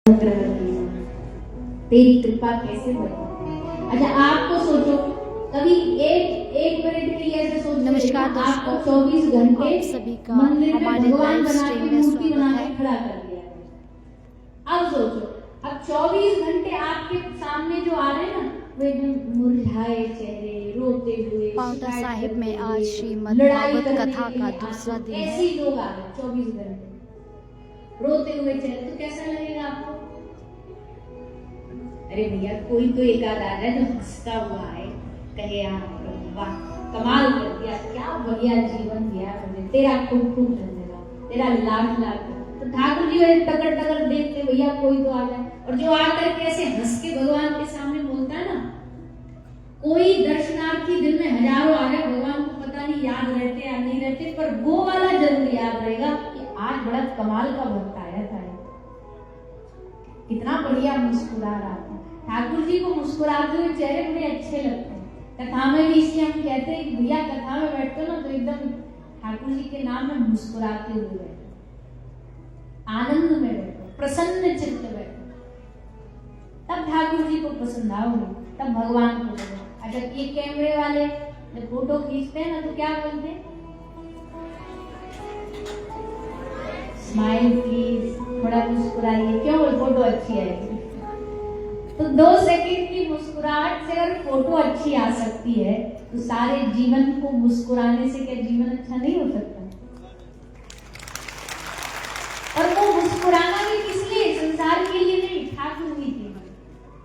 तेरी कृपा कैसे बढ़े। अच्छा आप तो सोचो कभी एक मिनट के लिए ऐसे सोचो। नमस्कार आपको दोस्तों, 24 घंटे आप सभी का मंदिर में हमारे भगवान लाइव बना स्ट्रीम के में मूर्ति स्वागत बना है। के खड़ा कर दिया। अब सोचो अब 24 घंटे आपके सामने जो आ रहे हैं ना वो एकदम मुरझाए चेहरे, रोते हुए, पांवटा शिकायत साहिब करते में आज हुए, श्रीमद् लड़ाई भागवत करने कथा के का लिए दूसरा आपको दिन है। ऐसे ही लोग आ रहे 24 घंटे रोते हुए चेहरे, तो कैसा लगेगा आपको? अरे भैया कोई तो एक आध आ रहा है जो हंसता हुआ है, कहे वाह कमाल कर दिया, क्या बढ़िया जीवन दिया मुझे, तेरा खूब खूब धन्यवाद, तेरा लाख लाख। तो ठाकुर जी वही टकर टकर देखते भैया कोई तो आ जाए, और जो आकर के ऐसे हंस के भगवान के सामने बोलता है ना, कोई दर्शनार्थी दिन में हजारों आ रहे, भगवान को पता नहीं याद रहते या नहीं रहते, पर वो वाला जरूर याद रहेगा कि आज बड़ा कमाल का भक्त आया था, कितना बढ़िया मुस्कुरा रहा था। ठाकुर जी को मुस्कुराते हुए चेहरे बड़े अच्छे लगते हैं। कथा में भी इसलिए हम कहते हैं कि भैया कथा में बैठते हो ना तो एकदम ठाकुर जी के नाम में मुस्कुराते हुए बैठो, आनंद में बैठो, प्रसन्न चित्त बैठो, तब ठाकुर जी को पसंद आओगे, तब भगवान को बोलो। अच्छा ये कैमरे वाले जब फोटो खींचते हैं ना तो क्या बोलते हैं? स्माइल प्लीज, थोड़ा मुस्कुराइए, क्यों? फोटो अच्छी आएगी। तो 2 सेकंड की मुस्कुराहट से अगर फोटो अच्छी आ सकती है तो सारे जीवन को मुस्कुराने से क्या जीवन अच्छा नहीं हो सकता? और वो मुस्कुराना भी किस लिए? संसार के लिए नहीं, ठाकुर जी के लिए,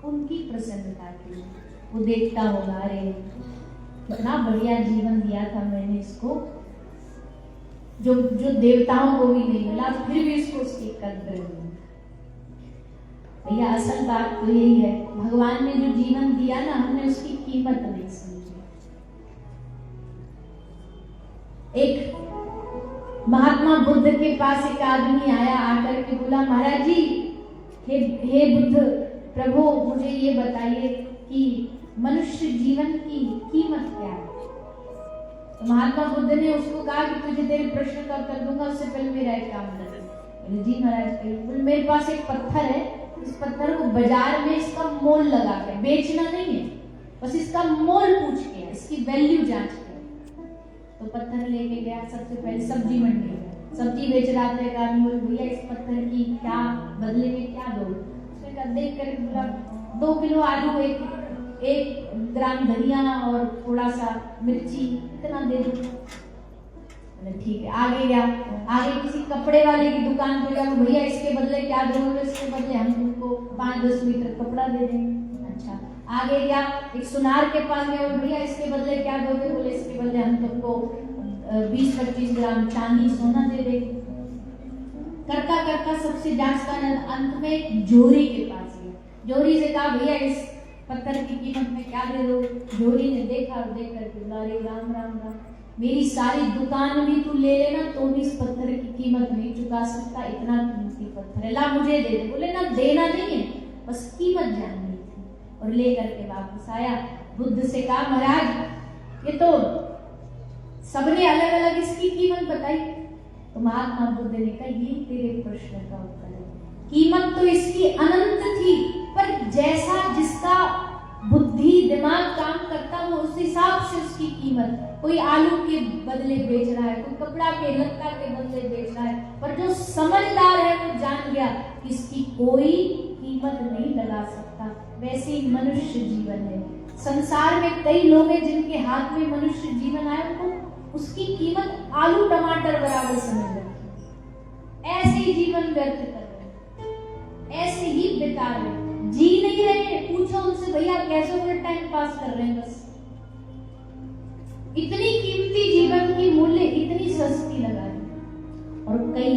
उनकी प्रसन्नता के लिए। वो देखता होगा अरे कितना बढ़िया जीवन दिया था मैंने इसको, जो देवताओं को भी नहीं मिला, फिर भी इसको उसकी कद्र नहीं। भैया असल बात तो यही है, भगवान ने जो जीवन दिया ना हमने उसकी कीमत नहीं समझी। एक महात्मा बुद्ध के पास एक आदमी आया, आकर के बोला महाराज जी हे बुद्ध प्रभु मुझे ये बताइए कि मनुष्य जीवन की कीमत क्या है। तो महात्मा बुद्ध ने उसको कहा कि तुझे तेरे प्रश्न का उत्तर दूंगा, उससे पहले मेरा एक काम कर। जी महाराज, मेरे पास एक पत्थर है, इस पत्थर को बाजार में इसका मोल लगा के, बेचना नहीं है, बस इसका मोल पूछ के, इसकी वैल्यू जांच के। तो पत्थर लेके गया, सबसे पहले सब्जी मंडी में सब्जी बेच रहा था एक आदमी, भैया इस पत्थर की क्या बदले में क्या दो? उसने कहा देख कर बोला 2 किलो आलू, 1 ग्राम धनिया और थोड़ा सा मिर्ची, इतना दे दो। ठीक है, आगे गया, आगे किसी कपड़े वाले की दुकान पे गया, भैया इसके बदले क्या दोगे? इसके बदले हम तुमको 5-10 मीटर कपड़ा दे देंगे। अच्छा, आगे गया, एक सुनार के पास गया, भैया इसके बदले क्या दोगे? बोले इसके बदले हम तुमको 20-25 ग्राम चांदी सोना दे देंगे। करता करता सबसे जांचता अंत में एक जोरी के पास गया, जोरी से कहा भैया इस पत्थर की कीमत में क्या दे दो? जोरी ने देखा और देख करके बोला अरे राम राम राम, मेरी सारी दुकान भी तू ले लेना तो भी इस पत्थर की कीमत नहीं चुका सकता, इतना कीमती पत्थर है, ला मुझे दे दे। बोले ना देना नहीं है, बस कीमत जाननी थी। और ले करके वापस आया, बुद्ध से कहा महाराज ये तो सबने अलग अलग इसकी कीमत बताई। तो महात्मा बुद्ध ने कहा ये तेरे प्रश्न का उत्तर है, कीमत तो इसकी अनंत थी, पर जैसा जिसका बुद्धि दिमाग काम करता वो उस हिसाब से उसकी कीमत। कोई आलू के बदले बेच रहा है, कोई कपड़ा के लत्ता के बदले बेच रहा है, पर जो समझदार है वो जान गया कि इसकी कोई कीमत नहीं लगा सकता। वैसे ही मनुष्य जीवन है, संसार में कई लोग हैं जिनके हाथ में मनुष्य जीवन आया, उनको उसकी कीमत आलू टमाटर बराबर समझ रखी, ऐसे ही जीवन व्यर्थ कर रहे, ऐसे ही बिता रहे, जी नहीं रहे। पूछो उनसे भैया कैसे वो टाइम पास कर रहे हैं? बस इतनी कीमती जीवन की मूल्य इतनी सस्ती लगा दी। और कई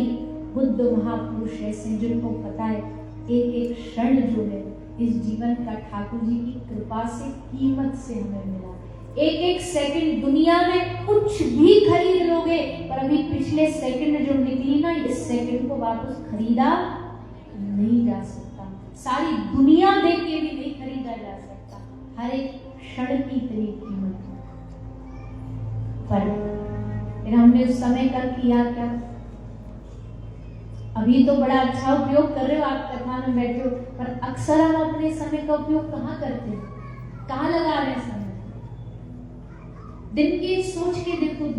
बुद्ध महापुरुष ऐसे जिनको पता है एक एक क्षण जो है इस जीवन का ठाकुर जी की कृपा से कीमत से हमें मिला। एक एक सेकंड दुनिया में कुछ भी खरीद लोगे, पर अभी पिछले सेकंड जो निकली ना, इस सेकंड को वापस खरीदा नहीं जा सकता, सारी दुनिया देख के भी नहीं खरीदा जा सकता। हर एक क्षण की इतनी कीमत है। पर फिर हमने उस समय का किया क्या? अभी तो बड़ा अच्छा उपयोग कर रहे हो, आप कथा में बैठे हो, पर अक्सर हम अपने समय का उपयोग कहाँ करते हैं, कहाँ लगा रहे हैं समय? दिन की सोच के देखो,